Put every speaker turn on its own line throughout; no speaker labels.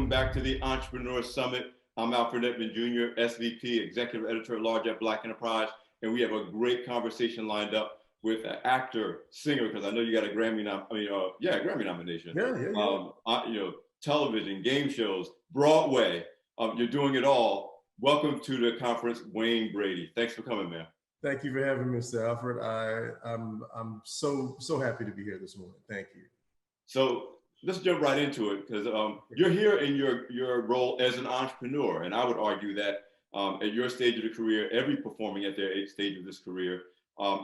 welcome back to the Entrepreneur Summit. I'm Alfred Edmond Jr., SVP, Executive Editor at Large at Black Enterprise, and we have a great conversation lined up with an actor, singer, because I know you got a Grammy nomination. Television, game shows, Broadway. You're doing it all. Welcome to the conference, Wayne Brady. Thanks for coming, man.
Thank you for having me, Mr. Alfred. I'm so happy to be here this morning. Thank you.
So let's jump right into it, because you're here in your role as an entrepreneur, and I would argue that at your stage of the career, every performing at their stage of this career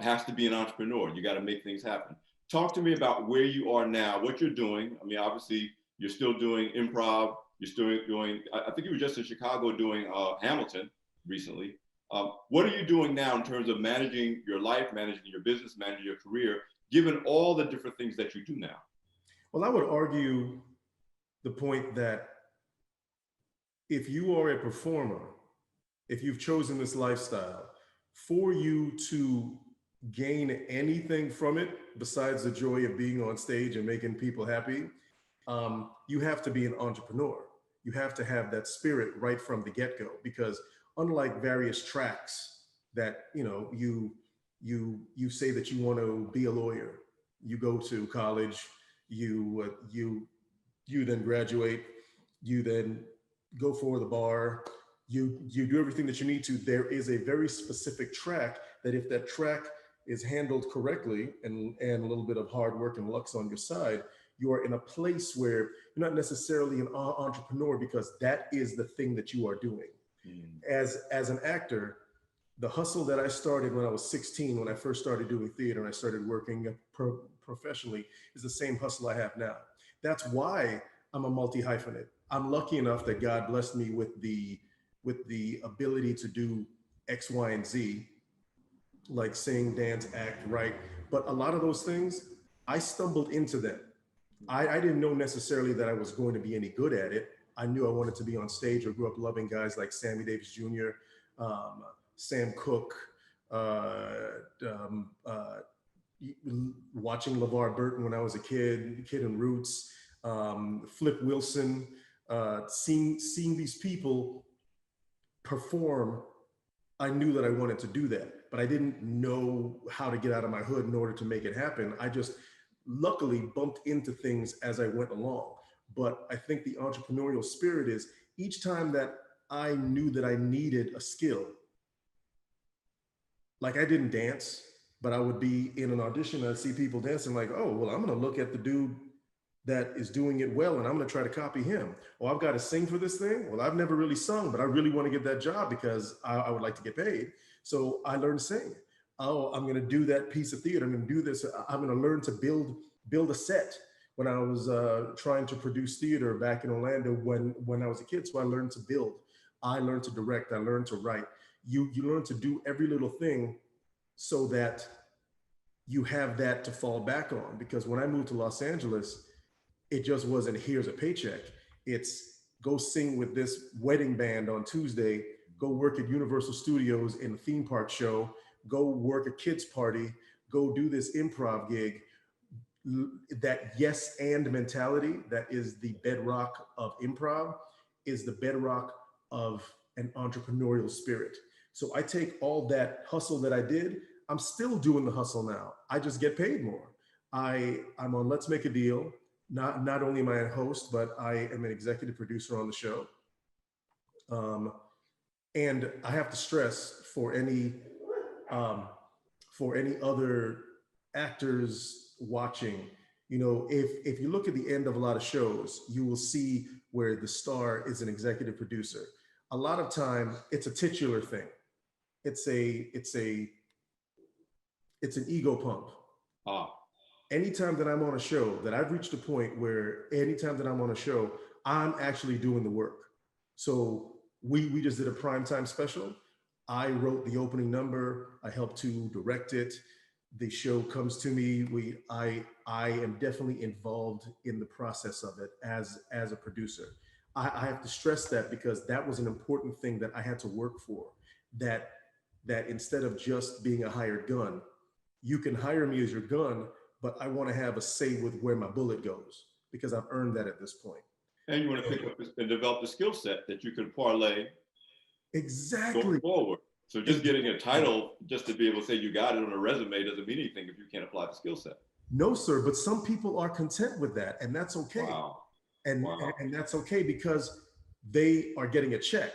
has to be an entrepreneur. You got to make things happen. Talk to me about where you are now, what you're doing. I mean, obviously, you're still doing improv. You're still doing, I think you were just in Chicago doing Hamilton recently. What are you doing now in terms of managing your life, managing your business, managing your career, given all the different things that you do now?
Well, I would argue the point that if you are a performer, if you've chosen this lifestyle, for you to gain anything from it besides the joy of being on stage and making people happy, you have to be an entrepreneur. You have to have that spirit right from the get-go, because unlike various tracks that you say that you want to be a lawyer, you go to college, you then graduate, you then go for the bar, you do everything that you need to. There is a very specific track that if that track is handled correctly and a little bit of hard work and luck's on your side, you are in a place where you're not necessarily an entrepreneur, because that is the thing that you are doing. As an actor, the hustle that I started when I was 16, when I first started doing theater and I started working professionally, is the same hustle I have now. That's why I'm a multi-hyphenate. I'm lucky enough that God blessed me with the ability to do X, Y, and Z, like sing, dance, act, write. But a lot of those things, I stumbled into them. I didn't know necessarily that I was going to be any good at it. I knew I wanted to be on stage. I grew up loving guys like Sammy Davis Jr., Sam Cooke, watching LeVar Burton when I was a kid in Roots, Flip Wilson, seeing these people perform. I knew that I wanted to do that, but I didn't know how to get out of my hood in order to make it happen. I just luckily bumped into things as I went along. But I think the entrepreneurial spirit is, each time that I knew that I needed a skill, like I didn't dance, but I would be in an audition and I'd see people dancing, like, oh, well, I'm gonna look at the dude that is doing it well and I'm gonna try to copy him. Oh, I've got to sing for this thing. Well, I've never really sung, but I really want to get that job because I would like to get paid. So I learned to sing. Oh, I'm gonna do that piece of theater. I'm gonna do this. I'm gonna learn to build a set. When I was trying to produce theater back in Orlando when I was a kid, so I learned to build. I learned to direct. I learned to write. You learn to do every little thing so that you have that to fall back on. Because when I moved to Los Angeles, it just wasn't, here's a paycheck. It's go sing with this wedding band on Tuesday, go work at Universal Studios in a theme park show, go work a kids party, go do this improv gig. That yes and mentality, that is the bedrock of improv, is the bedrock of an entrepreneurial spirit. So I take all that hustle that I did, I'm still doing the hustle now. I just get paid more. I'm on Let's Make a Deal. Not only am I a host, but I am an executive producer on the show. And I have to stress for any other actors watching, if you look at the end of a lot of shows, you will see where the star is an executive producer. A lot of time it's a titular thing. It's an ego pump. Anytime that I'm on a show, that I've reached a point where anytime that I'm on a show, I'm actually doing the work. So we just did a primetime special. I wrote the opening number. I helped to direct it. The show comes to me. I am definitely involved in the process of it as a producer. I have to stress that because that was an important thing that I had to work for. That instead of just being a hired gun, you can hire me as your gun, but I want to have a say with where my bullet goes because I've earned that at this point.
And you want to pick up and develop the skill set that you can parlay going
Exactly.
forward. So just getting a title just to be able to say you got it on a resume doesn't mean anything if you can't apply the skill set.
No, sir, but some people are content with that, and that's okay.
Wow.
And,
Wow.
and that's okay because they are getting a check.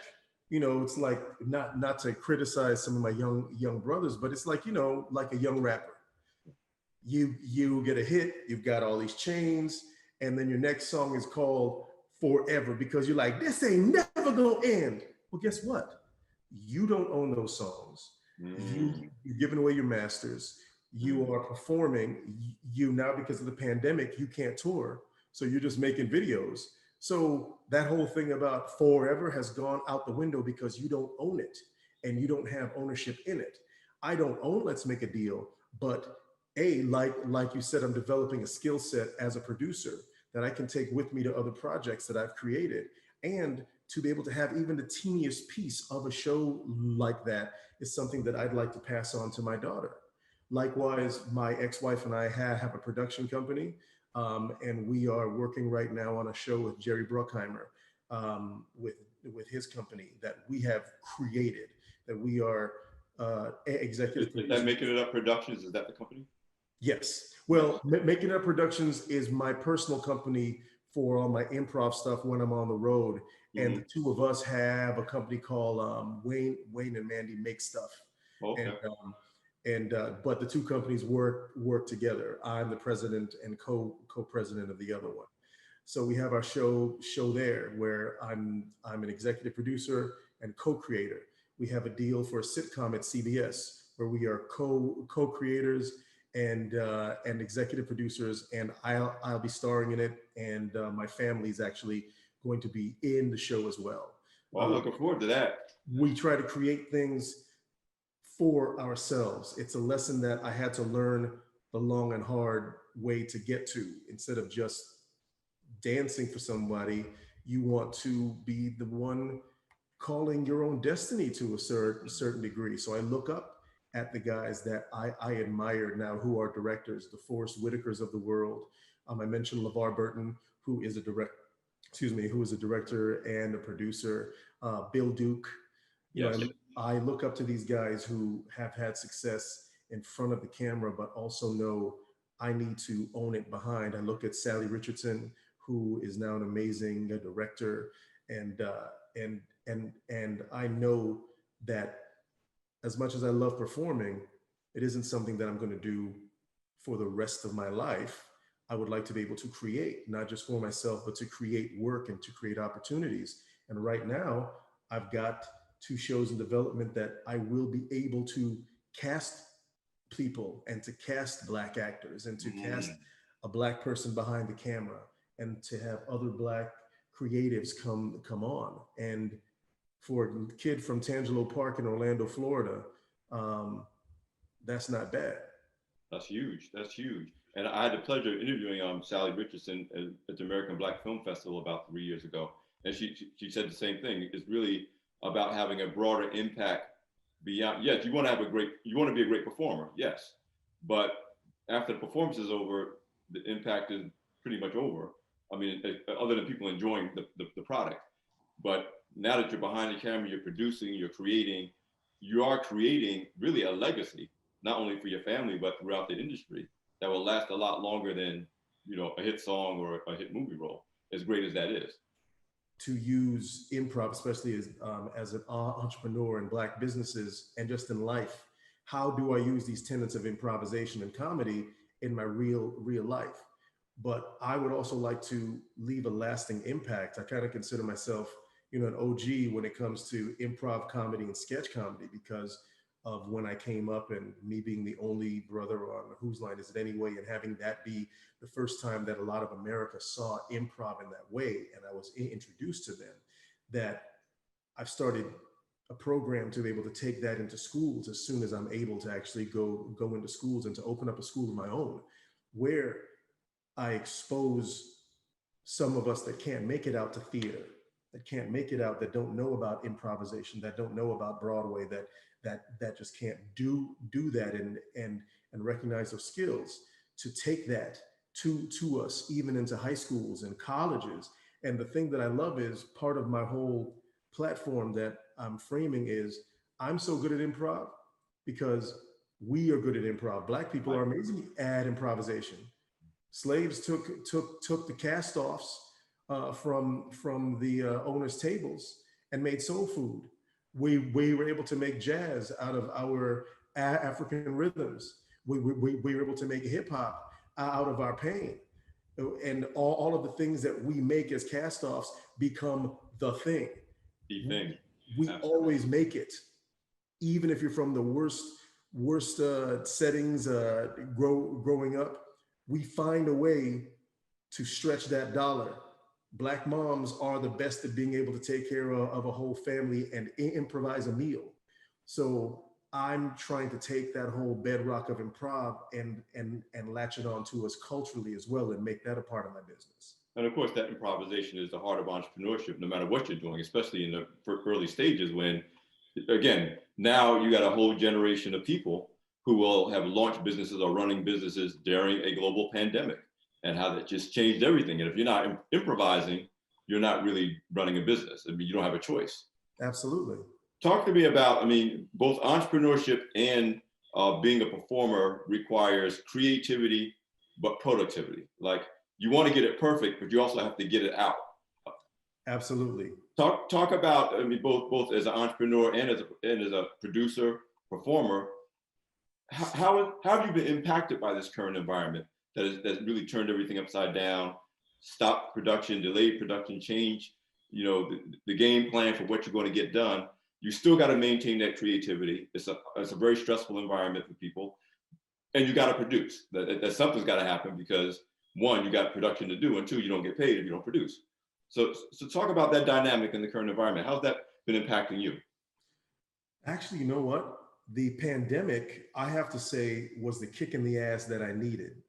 You know, it's like not to criticize some of my young brothers, but it's like, you know, like a young rapper. You get a hit, you've got all these chains, and then your next song is called Forever because you're like, this ain't never gonna end. Well, guess what? You don't own those songs.
Mm.
You're giving away your masters. You
Mm.
are performing. You now, because of the pandemic, you can't tour. So you're just making videos. So that whole thing about forever has gone out the window because you don't own it and you don't have ownership in it. I don't own Let's Make a Deal, but like you said, I'm developing a skill set as a producer that I can take with me to other projects that I've created. And to be able to have even the teeniest piece of a show like that is something that I'd like to pass on to my daughter. Likewise, my ex-wife and I have a production company, and we are working right now on a show with Jerry Bruckheimer, with his company that we have created, that we are executive
Is that
producers.
Making It Up Productions? Is that the company?
Yes.
Nice.
Well, Making Up Productions is my personal company for all my improv stuff when I'm on the road. And
Mm-hmm.
the two of us have a company called Wayne and Mandy Make Stuff. And
Okay.
but the two companies work together. I'm the president and co-president of the other one. So we have our show there where I'm an executive producer and co-creator. We have a deal for a sitcom at CBS where we are co-creators and executive producers, and I'll be starring in it, and my family is actually going to be in the show as well.
Well, I'm looking forward to that.
We try to create things for ourselves. It's a lesson that I had to learn the long and hard way to get to. Instead of just dancing for somebody, you want to be the one calling your own destiny to a certain degree. So I look up at the guys that I admire now who are directors, the Forrest Whitakers of the world. I mentioned LeVar Burton, who is a who is a director and a producer. Bill Duke. You know,
Yes.
I look up to these guys who have had success in front of the camera, but also know I need to own it behind. I look at Sally Richardson, who is now an amazing director, and I know that as much as I love performing, it isn't something that I'm going to do for the rest of my life. I would like to be able to create, not just for myself, but to create work and to create opportunities. And right now, I've got two shows in development that I will be able to cast people and to cast Black actors and to cast
Mm.
a Black person behind the camera and to have other Black creatives come on. And for a kid from Tangelo Park in Orlando, Florida, um, that's not bad.
That's huge. That's huge. And I had the pleasure of interviewing Sally Richardson at the American Black Film Festival about 3 years ago, and she said the same thing. It's really about having a broader impact beyond. Yes, you want to be a great performer. Yes, but after the performance is over, the impact is pretty much over. I mean, other than people enjoying the product. But now that you're behind the camera, you're producing, you are creating really a legacy, not only for your family, but throughout the industry that will last a lot longer than, a hit song or a hit movie role, as great as that is.
To use improv, especially as an entrepreneur in Black businesses and just in life, how do I use these tenets of improvisation and comedy in my real life? But I would also like to leave a lasting impact. I kind of consider myself, an OG when it comes to improv comedy and sketch comedy because of when I came up and me being the only brother on Whose Line Is It Anyway, and having that be the first time that a lot of America saw improv in that way, and I was introduced to them, that I've started a program to be able to take that into schools as soon as I'm able to actually go into schools and to open up a school of my own, where I expose some of us that can't make it out to theater, that can't make it out, that don't know about improvisation, that don't know about Broadway, that just can't do that and recognize those skills, to take that to us even into high schools and colleges And the thing that I love is part of my whole platform that I'm framing is I'm so good at improv because we are good at improv. Black people
Right.
are amazing at improvisation. Slaves took the cast-offs from the owners' tables and made soul food. We were able to make jazz out of our African rhythms. We were able to make hip hop out of our pain, and all of the things that we make as cast-offs become the thing.
The thing.
We
Absolutely.
always make it, even if you're from the worst settings growing up. We find a way to stretch that dollar. Black moms are the best at being able to take care of a whole family and improvise a meal. So I'm trying to take that whole bedrock of improv and latch it onto us culturally as well and make that a part of my business.
And of course, that improvisation is the heart of entrepreneurship, no matter what you're doing, especially in the early stages when, again, now you got a whole generation of people who will have launched businesses or running businesses during a global pandemic and how that just changed everything. And if you're not improvising, you're not really running a business. I mean, you don't have a choice.
Absolutely.
Talk to me about, I mean, both entrepreneurship and being a performer requires creativity, but productivity. Like you want to get it perfect, but you also have to get it out.
Absolutely.
Talk about, I mean, both as an entrepreneur and as a producer, performer. How have you been impacted by this current environment that's really turned everything upside down, stopped production, delayed production, change, the game plan for what you're going to get done? You still got to maintain that creativity. It's a very stressful environment for people, and you got to produce. That something's got to happen because one, you got production to do, and two, you don't get paid if you don't produce. So talk about that dynamic in the current environment. How's that been impacting you?
Actually, you know what? The pandemic, I have to say, was the kick in the ass that I needed.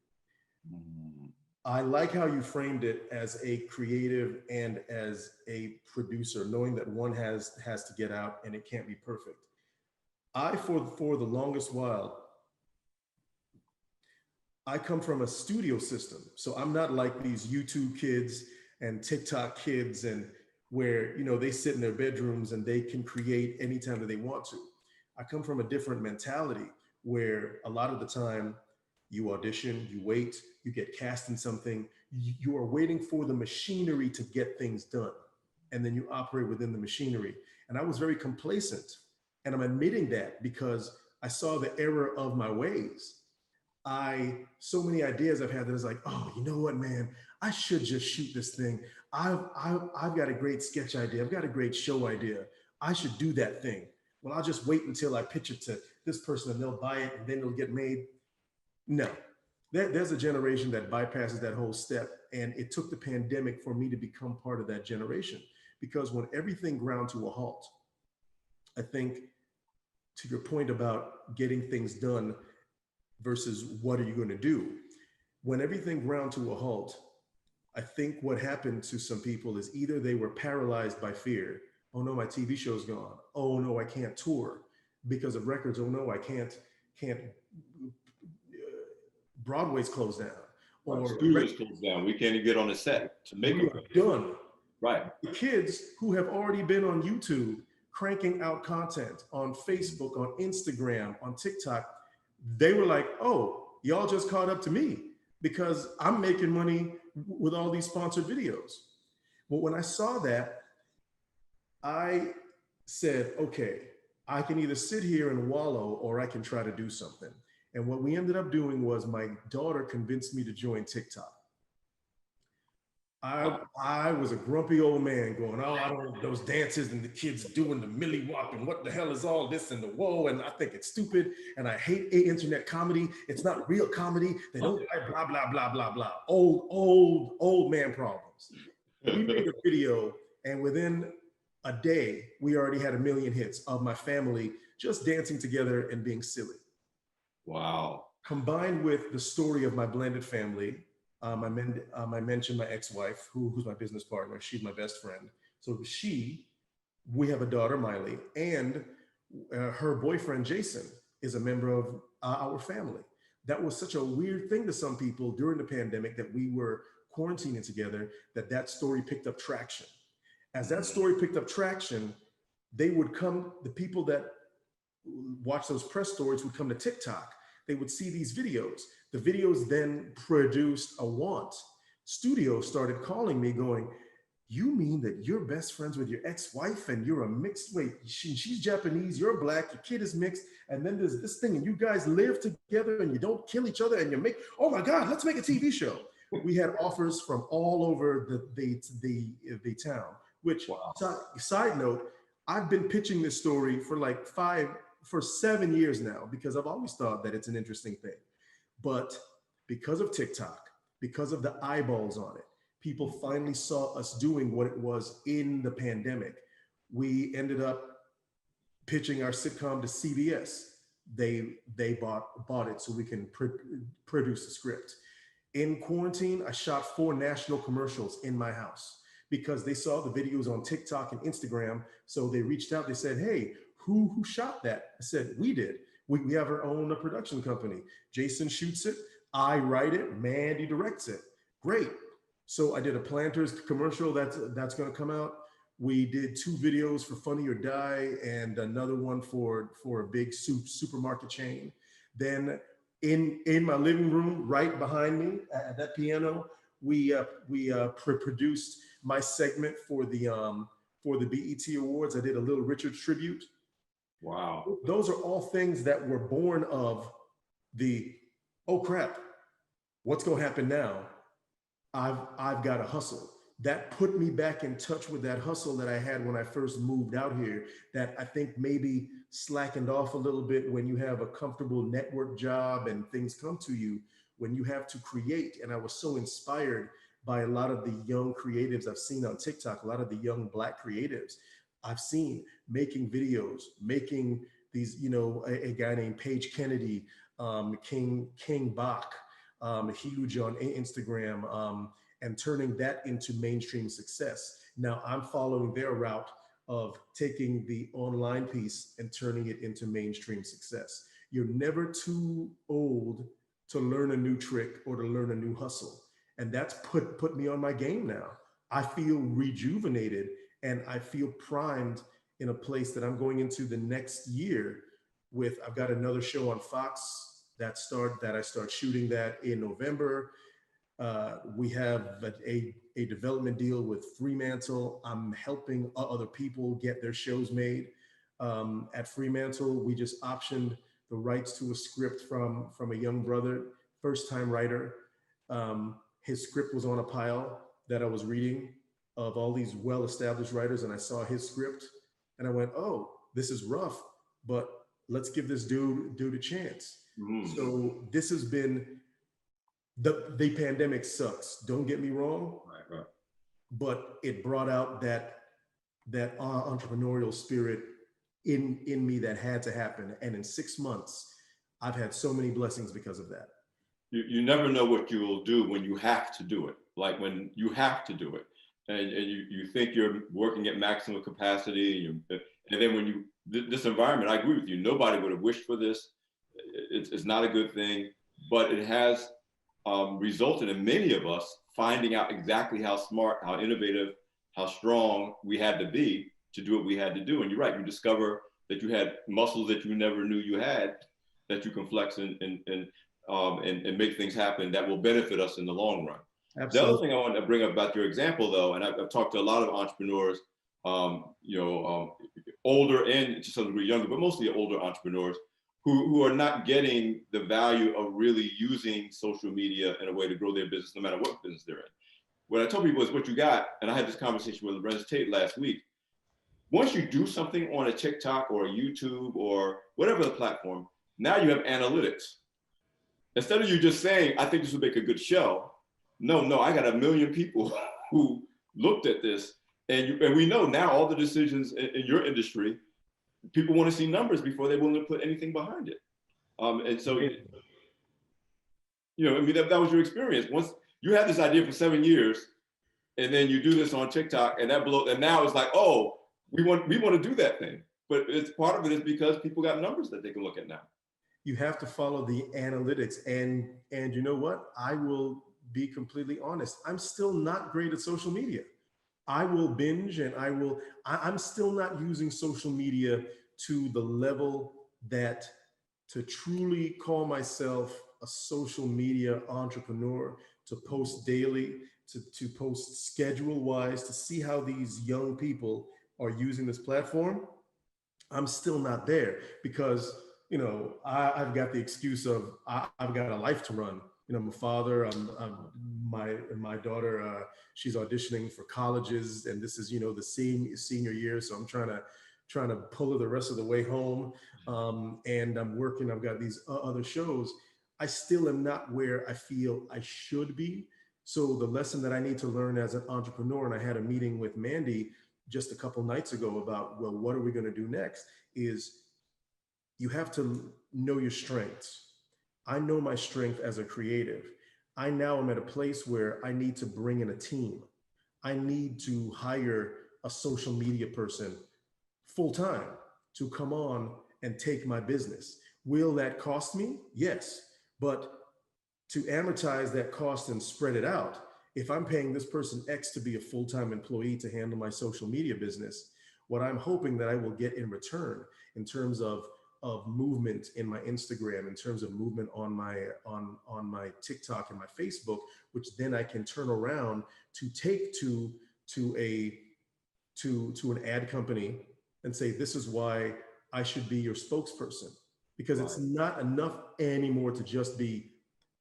I like how you framed it as a creative and as a producer, knowing that one has to get out and it can't be perfect. For the longest while, I come from a studio system, so I'm not like these YouTube kids and TikTok kids, and where they sit in their bedrooms and they can create anytime that they want to. I come from a different mentality where a lot of the time you audition, you wait, you get cast in something, you are waiting for the machinery to get things done. And then you operate within the machinery. And I was very complacent. And I'm admitting that because I saw the error of my ways. So many ideas I've had that is like, oh, you know what, man, I should just shoot this thing. I've got a great sketch idea. I've got a great show idea. I should do that thing. Well, I'll just wait until I pitch it to this person and they'll buy it and then it'll get made. No, there's a generation that bypasses that whole step. And it took the pandemic for me to become part of that generation, because when everything ground to a halt, I think to your point about getting things done versus what are you going to do, when everything ground to a halt, I think what happened to some people is either they were paralyzed by fear. Oh no, my TV show's gone. Oh no, I can't tour because of records. Oh no, I can't Broadway's closed down.
Right.
Or
Studios closed down. We can't even get on a set to make
we
them.
are done.
Right.
The kids who have already been on YouTube cranking out content on Facebook, on Instagram, on TikTok, they were like, oh, y'all just caught up to me because I'm making money with all these sponsored videos. But when I saw that, I said, okay, I can either sit here and wallow or I can try to do something. And what we ended up doing was my daughter convinced me to join TikTok. I was a grumpy old man going, oh, I don't, those dances and the kids doing the millie wop and what the hell is all this and the whoa, and I think it's stupid and I hate internet comedy. It's not real comedy. They don't like blah, blah, blah, blah, blah. Old man problems. We made a video and within a day, we already had 1 million hits of my family just dancing together and being silly.
Wow.
Combined with the story of my blended family, I mentioned my ex-wife, who's my business partner. She's my best friend. So we have a daughter, Miley, and her boyfriend, Jason, is a member of our family. That was such a weird thing to some people during the pandemic that we were, quarantining together, that story picked up traction. As that story picked up traction, they would come, the people that watch those press stories would come to TikTok. They would see these videos. The videos then produced a want. Studios started calling me going, you mean that you're best friends with your ex-wife and you're a mixed, wait, she's Japanese, you're black, your kid is mixed, and then there's this thing and you guys live together and you don't kill each other and you make, oh my God, let's make a TV show. We had offers from all over the town, which, wow. Side note, I've been pitching this story for 7 years now, because I've always thought that it's an interesting thing. But because of TikTok, because of the eyeballs on it, people finally saw us doing what it was in the pandemic. We ended up pitching our sitcom to CBS. They bought it so we can produce the script. In quarantine, I shot 4 national commercials in my house because they saw the videos on TikTok and Instagram. So they reached out, they said, hey, who shot that? I said, we did. We have our own production company. Jason shoots it, I write it, Mandy directs it. Great. So I did a Planters commercial that's gonna come out. We did 2 videos for Funny or Die and another one for a big supermarket chain. Then in my living room, right behind me at that piano, we produced my segment for the BET Awards. I did a Little Richard tribute.
Wow.
Those are all things that were born of the, oh crap, what's gonna happen now? I've got to hustle. That put me back in touch with that hustle that I had when I first moved out here, that I think maybe slackened off a little bit when you have a comfortable network job and things come to you, when you have to create. And I was so inspired by a lot of the young creatives I've seen on TikTok, a lot of the young Black creatives I've seen making videos, making these, a guy named Paige Kennedy, King Bach, huge on Instagram, and turning that into mainstream success. Now I'm following their route of taking the online piece and turning it into mainstream success. You're never too old to learn a new trick or to learn a new hustle. And that's put me on my game now. I feel rejuvenated and I feel primed in a place that I'm going into the next year with. I've got another show on Fox that I start shooting that in November. We have a development deal with Fremantle. I'm helping other people get their shows made. At Fremantle, we just optioned the rights to a script from a young brother, first-time writer. His script was on a pile that I was reading of all these well-established writers, and I saw his script, and I went, oh, this is rough, but let's give this dude a chance. So this has been, the pandemic sucks, don't get me wrong, right. But it brought out that entrepreneurial spirit in me that had to happen. And in 6 months, I've had so many blessings because of that.
You never know what you will do when you have to do it. Like when you have to do it and you think you're working at maximum capacity, and then when this environment, I agree with you, nobody would have wished for this. It's not a good thing, but it has resulted in many of us finding out exactly how smart, how innovative, how strong we had to be to do what we had to do. And you're right, you discover that you had muscles that you never knew you had, that you can flex and make things happen that will benefit us in the long run. Absolutely. The other thing I want to bring up about your example, though, and I've talked to a lot of entrepreneurs, older and to some degree younger, but mostly older entrepreneurs who are not getting the value of really using social media in a way to grow their business, no matter what business they're in. What I tell people is what you got, and I had this conversation with Lorenz Tate last week. Once you do something on a TikTok or a YouTube or whatever the platform, now you have analytics. Instead of you just saying, I think this would make a good show. No, I got 1 million people who looked at this, and we know now all the decisions in your industry, people want to see numbers before they're willing to put anything behind it. And so, that was your experience. Once you had this idea for 7 years, and then you do this on TikTok, and now it's like, oh, we want to do that thing. But it's part of it is because people got numbers that they can look at now.
You have to follow the analytics, and you know what? I will be completely honest. I'm still not great at social media. I will binge and I'm still not using social media to the level that to truly call myself a social media entrepreneur, to post daily, to post schedule wise, to see how these young people are using this platform. I'm still not there because, I've got the excuse of I've got a life to run. I'm a father. My daughter. She's auditioning for colleges, and this is the senior year. So I'm trying to pull her the rest of the way home. And I'm working. I've got these other shows. I still am not where I feel I should be. So the lesson that I need to learn as an entrepreneur, and I had a meeting with Mandy just a couple nights ago about, well, what are we going to do next, is you have to know your strengths. I know my strength as a creative. I now am at a place where I need to bring in a team. I need to hire a social media person full time to come on and take my business. Will that cost me? Yes. But to amortize that cost and spread it out, if I'm paying this person X to be a full-time employee to handle my social media business, what I'm hoping that I will get in return in terms of movement in my Instagram, in terms of movement on my TikTok and my Facebook, which then I can turn around to take to an ad company and say, this is why I should be your spokesperson. Because it's not enough anymore to just be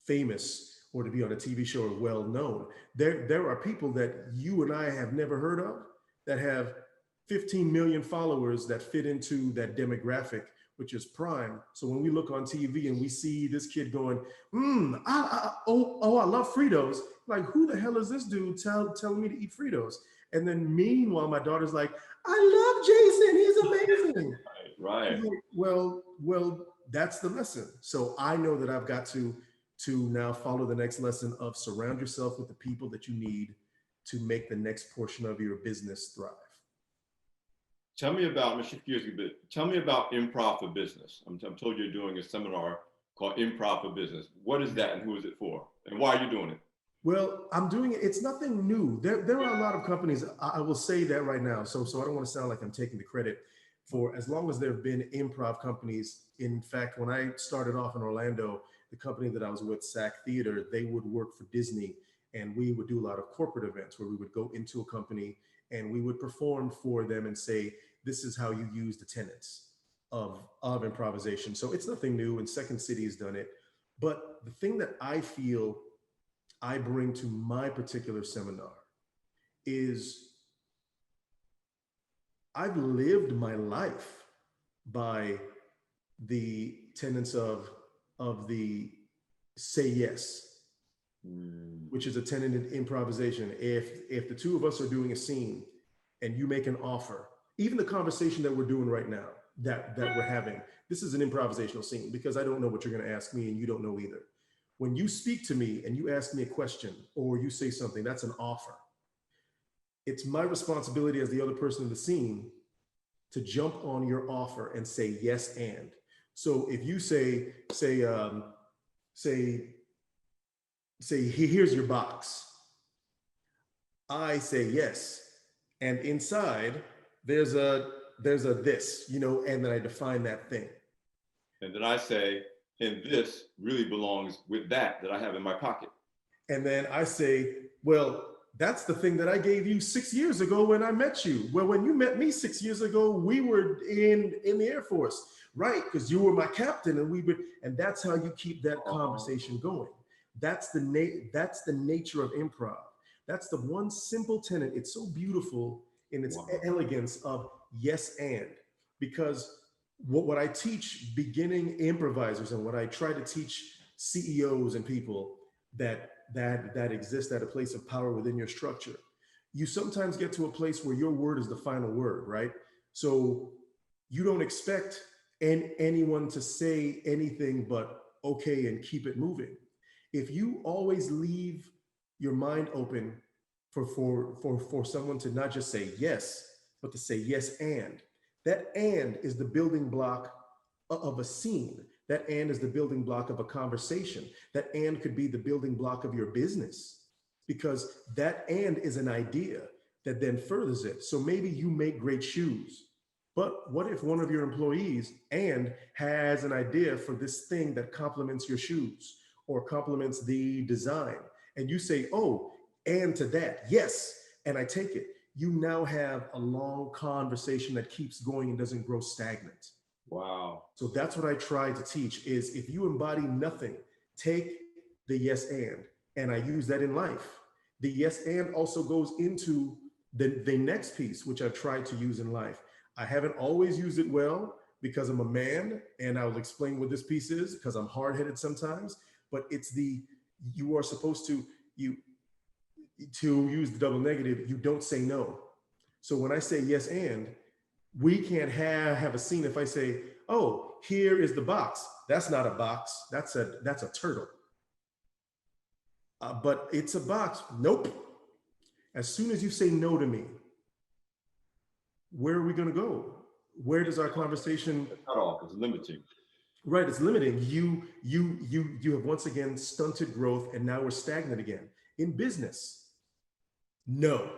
famous or to be on a TV show or well known. There are people that you and I have never heard of that have 15 million followers that fit into that demographic, which is prime. So when we look on TV and we see this kid going, I love Fritos. Like, who the hell is this dude telling me to eat Fritos? And then meanwhile, my daughter's like, I love Jason. He's amazing.
Right.
Like, well, that's the lesson. So I know that I've got to now follow the next lesson of surround yourself with the people that you need to make the next portion of your business thrive.
Tell me about, I'm gonna shift gears a bit. Tell me about Improv for Business. I'm told you're doing a seminar called Improv for Business. What is that and who is it for? And why are you doing it?
Well, I'm doing it. It's nothing new. There are a lot of companies. I will say that right now. So I don't want to sound like I'm taking the credit for, as long as there have been improv companies. In fact, when I started off in Orlando, the company that I was with, SAC Theater, they would work for Disney, and we would do a lot of corporate events where we would go into a company and we would perform for them and say, this is how you use the tenets of improvisation. So it's nothing new, and Second City has done it. But the thing that I feel I bring to my particular seminar is I've lived my life by the tenets of the say yes, which is a tenet in improvisation. If the two of us are doing a scene and you make an offer, even the conversation that we're doing right now, that we're having, this is an improvisational scene because I don't know what you're going to ask me and you don't know either. When you speak to me and you ask me a question or you say something, that's an offer. It's my responsibility as the other person in the scene to jump on your offer and say yes and. So if you say here's your box, I say yes, and inside there's a this, and then I define that thing.
And then I say, and this really belongs with that I have in my pocket.
And then I say, well, that's the thing that I gave you 6 years ago when I met you. Well, when you met me 6 years ago, we were in the Air Force, right? Because you were my captain, and that's how you keep that conversation going. That's the nature of improv. That's the one simple tenet. It's so beautiful in its elegance of yes and, because what I teach beginning improvisers and what I try to teach CEOs and people that exist at a place of power within your structure, you sometimes get to a place where your word is the final word, right? So you don't expect anyone to say anything but okay and keep it moving. If you always leave your mind open for someone to not just say yes, but to say yes and, that and is the building block of a scene. That and is the building block of a conversation. That and could be the building block of your business, because that and is an idea that then furthers it. So maybe you make great shoes, but what if one of your employees and has an idea for this thing that complements your shoes or complements the design? And you say, oh, and to that, yes, and I take it. You now have a long conversation that keeps going and doesn't grow stagnant.
Wow.
So that's what I try to teach is if you embody nothing, take the yes and I use that in life. The yes and also goes into the next piece, which I've tried to use in life. I haven't always used it well because I'm a man, and I'll explain what this piece is because I'm hard-headed sometimes, but it's you are supposed to use the double negative, you don't say no. So when I say yes and, we can't have a scene if I say, oh, here is the box. That's not a box. That's a turtle. But it's a box. Nope. As soon as you say no to me, where are we going to go? Where does our conversation
cut off? It's limiting.
Right, it's limiting. You have once again stunted growth, and now we're stagnant again. In business, no,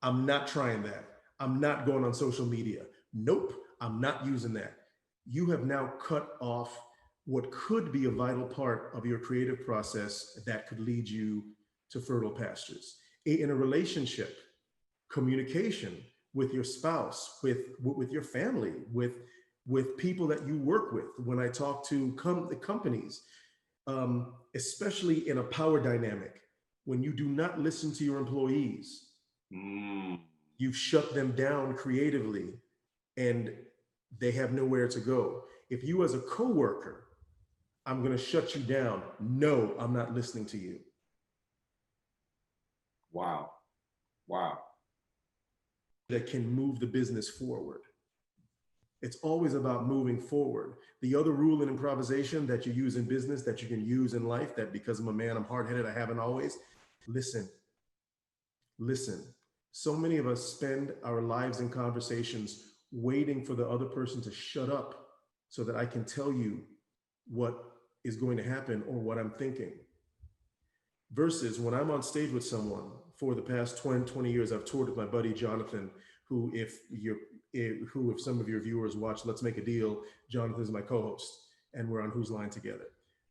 I'm not trying that. I'm not going on social media. Nope, I'm not using that. You have now cut off what could be a vital part of your creative process that could lead you to fertile pastures. In a relationship, communication with your spouse, with your family, with people that you work with. When I talk to the companies, especially in a power dynamic, when you do not listen to your employees, you've shut them down creatively and they have nowhere to go. If you as a coworker, I'm going to shut you down. No, I'm not listening to you.
Wow. Wow.
That can move the business forward. It's always about moving forward. The other rule in improvisation that you use in business, that you can use in life, that because I'm a man, I'm hard-headed, I haven't always, listen. Listen. So many of us spend our lives in conversations waiting for the other person to shut up so that I can tell you what is going to happen or what I'm thinking. Versus when I'm on stage with someone, for the past 20 years, I've toured with my buddy Jonathan, who if some of your viewers watch Let's Make a Deal, Jonathan is my co-host, and we're on Whose Line together.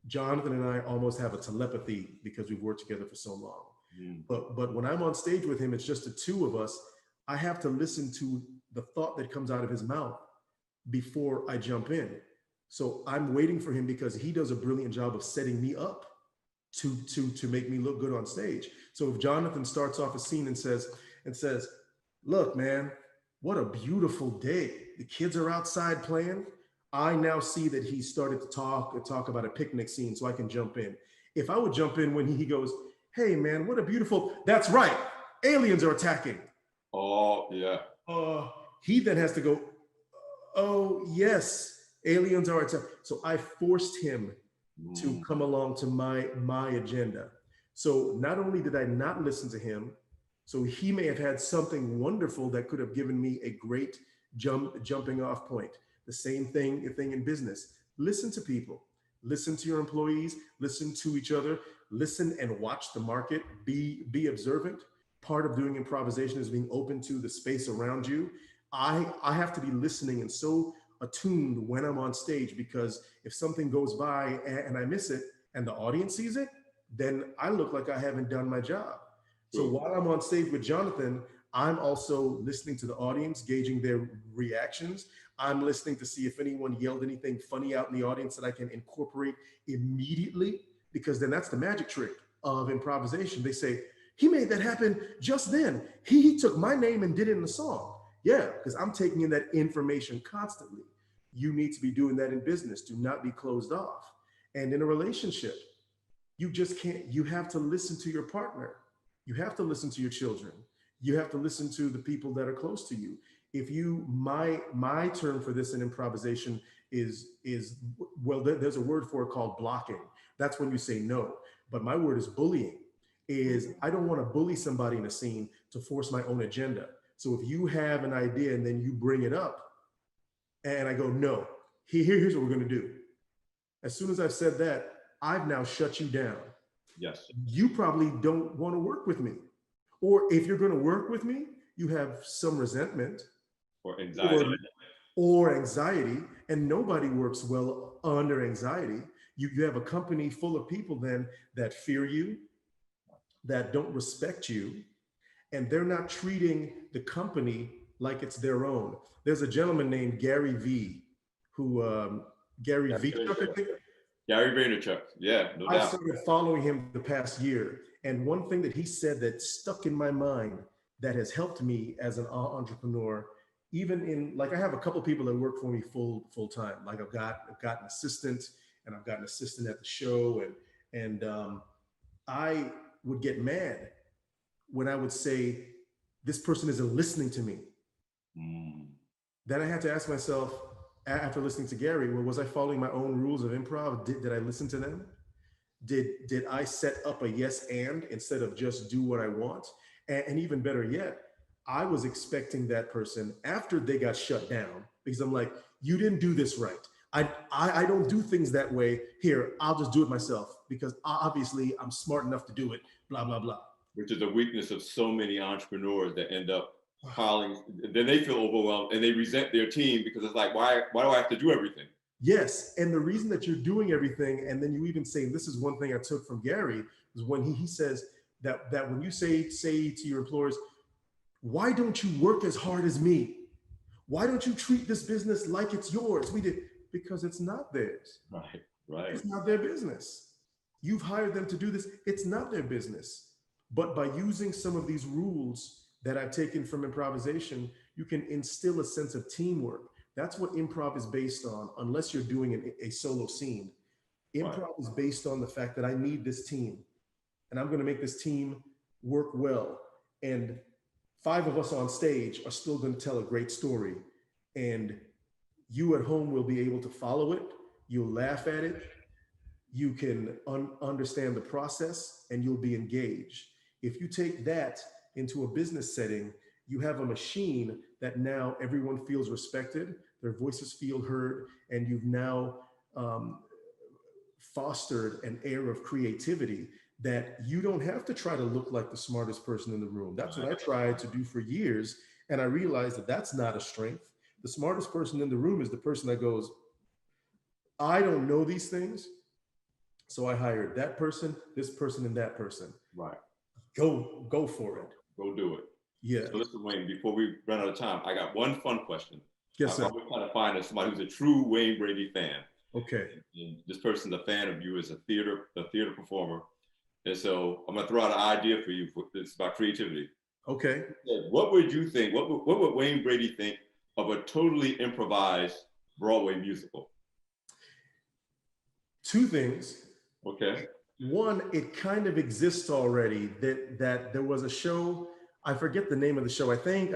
Jonathan and I almost have a telepathy because we've worked together for so long. But when I'm on stage with him, it's just the two of us. I have to listen to the thought that comes out of his mouth before I jump in. So I'm waiting for him because he does a brilliant job of setting me up to make me look good on stage. So if Jonathan starts off a scene and says, look, man, what a beautiful day. The kids are outside playing. I now see that he started to talk about a picnic scene, so I can jump in. If I would jump in when he goes, hey man, what a beautiful, that's right, aliens are attacking.
Oh, yeah.
He then has to go, oh yes, aliens are attacking. So I forced him to come along to my agenda. So not only did I not listen to him, so he may have had something wonderful that could have given me a great jumping off point. The same thing in business. Listen to people, listen to your employees, listen to each other, listen and watch the market, be observant. Part of doing improvisation is being open to the space around you. I have to be listening and so attuned when I'm on stage, because if something goes by and I miss it and the audience sees it, then I look like I haven't done my job. So while I'm on stage with Jonathan, I'm also listening to the audience, gauging their reactions. I'm listening to see if anyone yelled anything funny out in the audience that I can incorporate immediately, because then that's the magic trick of improvisation. They say, he made that happen just then. He took my name and did it in the song. Yeah, because I'm taking in that information constantly. You need to be doing that in business. Do not be closed off. And in a relationship, you just can't, you have to listen to your partner. You have to listen to your children. You have to listen to the people that are close to you. If you, my term for this in improvisation is well, there's a word for it called blocking. That's when you say no. But my word is bullying. Is I don't want to bully somebody in a scene to force my own agenda. So if you have an idea and then you bring it up and I go, no, here's what we're going to do. As soon as I've said that, I've now shut you down.
Yes.
You probably don't want to work with me. Or if you're going to work with me, you have some resentment
Or anxiety.
or anxiety, and nobody works well under anxiety. You have a company full of people then that fear you, that don't respect you, and they're not treating the company like it's their own. There's a gentleman named Gary V, who Gary
Gary
Vaynerchuk, I
Vaynerchuk.
think.
Gary Vaynerchuk. Yeah, no
I
doubt.
started following him the past year, and one thing that he said that stuck in my mind that has helped me as an entrepreneur, even in like I have a couple people that work for me full time. Like I've got an assistant, and I've got an assistant at the show, and I would get mad when I would say, this person isn't listening to me.
Mm.
Then I had to ask myself, after listening to Gary, well, was I following my own rules of improv? Did I listen to them? Did I set up a yes and instead of just do what I want? And even better yet, I was expecting that person after they got shut down, because I'm like, you didn't do this right. I don't do things that way. Here, I'll just do it myself because obviously I'm smart enough to do it, blah, blah, blah.
Which is a weakness of so many entrepreneurs that end up piling, then they feel overwhelmed and they resent their team because it's like, why do I have to do everything?
Yes, and the reason that you're doing everything, and then you even say, this is one thing I took from Gary, is when he says that when you say to your employers, why don't you work as hard as me? Why don't you treat this business like it's yours? We did, because it's not theirs.
Right.
It's not their business. You've hired them to do this. It's not their business. But by using some of these rules that I've taken from improvisation, you can instill a sense of teamwork. That's what improv is based on, unless you're doing a solo scene. Improv is based on the fact that I need this team, and I'm going to make this team work well. And 5 of us on stage are still going to tell a great story. And you at home will be able to follow it. You'll laugh at it. You can understand the process, and you'll be engaged. If you take that into a business setting, you have a machine that now everyone feels respected, their voices feel heard, and you've now fostered an air of creativity that you don't have to try to look like the smartest person in the room. That's what I tried to do for years, and I realized that that's not a strength. The smartest person in the room is the person that goes, I don't know these things, so I hired that person, this person, and that person.
Right.
Go for it.
Go do it.
Yeah.
So listen, Wayne, before we run out of time, I got one fun question.
Yes, sir.
I'm trying to find somebody who's a true Wayne Brady fan.
Okay.
And this person's a fan of you as a theater performer. And so I'm gonna throw out an idea for you. It's about creativity.
Okay.
What would you think? What would Wayne Brady think of a totally improvised Broadway musical?
2 things.
Okay.
One, it kind of exists already. That there was a show. I forget the name of the show. I think,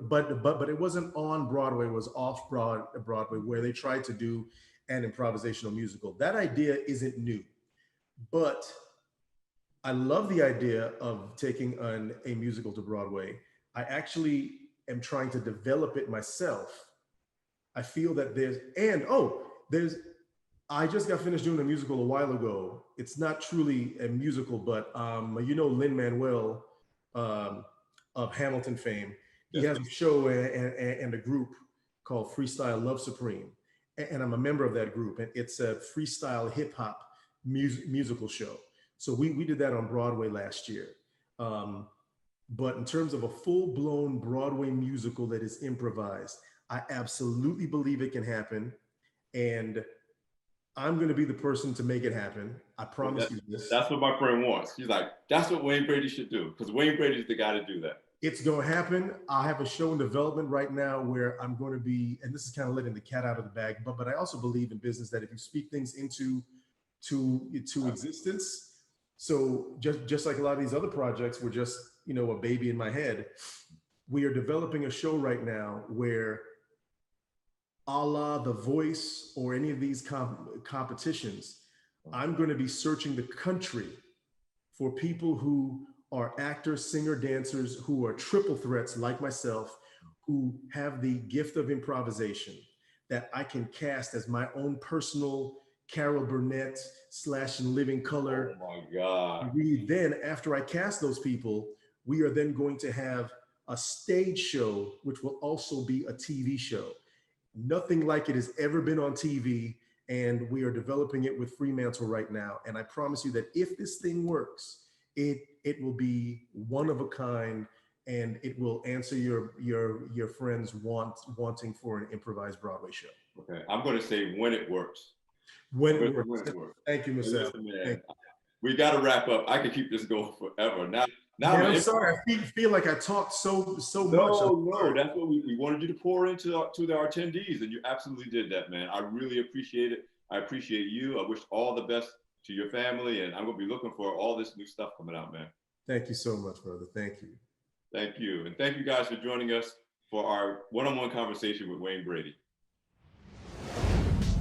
but it wasn't on Broadway. It was off Broadway, where they tried to do an improvisational musical. That idea isn't new, but I love the idea of taking a musical to Broadway. I actually am trying to develop it myself. I feel that I just got finished doing a musical a while ago. It's not truly a musical, but Lin-Manuel of Hamilton fame. He has a show and a group called Freestyle Love Supreme. And I'm a member of that group. And it's a freestyle hip hop musical show. So we did that on Broadway last year. But in terms of a full-blown Broadway musical that is improvised, I absolutely believe it can happen. And I'm going to be the person to make it happen. I promise you this.
That's what my friend wants. He's like, that's what Wayne Brady should do, because Wayne Brady's the guy to do that. It's
going to happen. I have a show in development right now where I'm going to be, and this is kind of letting the cat out of the bag, but I also believe in business that if you speak things into existence, so just like a lot of these other projects were just, a baby in my head, we are developing a show right now where a la The Voice or any of these competitions, I'm going to be searching the country for people who are actors, singer, dancers, who are triple threats like myself, who have the gift of improvisation that I can cast as my own personal Carol Burnett, Slash and Living Color.
Oh my God.
We then, after I cast those people, we are then going to have a stage show, which will also be a TV show. Nothing like it has ever been on TV, and we are developing it with Fremantle right now. And I promise you that if this thing works, it will be one of a kind, and it will answer your friends' wanting for an improvised Broadway show.
Okay, I'm going to say when it works.
When it works. Thank you, Mr.
Listen, man, we got to wrap up. I could keep this going forever. Now
I'm sorry. I feel like I talked so much.
No, that's what we wanted you to pour into our attendees, and you absolutely did that, man. I really appreciate it. I appreciate you. I wish all the best to your family, and I'm going to be looking for all this new stuff coming out, man.
Thank you so much, brother. Thank you.
Thank you. And thank you guys for joining us for our one-on-one conversation with Wayne Brady.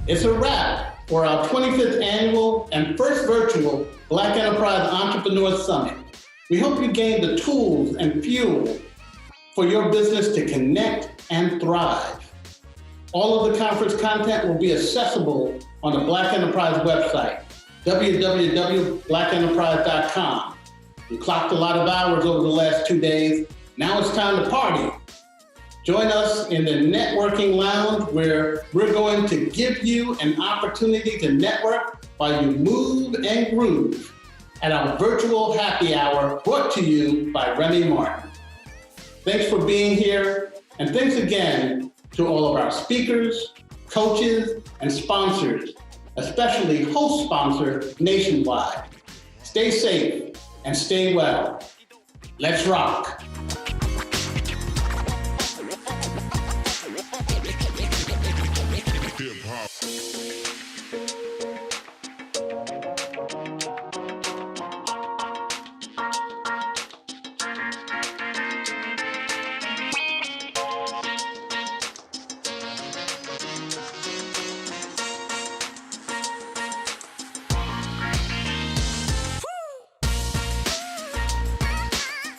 It's a wrap for our 25th annual and first virtual Black Enterprise Entrepreneur Summit. We hope you gain the tools and fuel for your business to connect and thrive. All of the conference content will be accessible on the Black Enterprise website, www.blackenterprise.com. We clocked a lot of hours over the last 2 days. Now it's time to party. Join us in the networking lounge, where we're going to give you an opportunity to network while you move and groove at our virtual happy hour, brought to you by Remy Martin. Thanks for being here, and thanks again to all of our speakers, coaches, and sponsors, especially host sponsor Nationwide. Stay safe and stay well. Let's rock.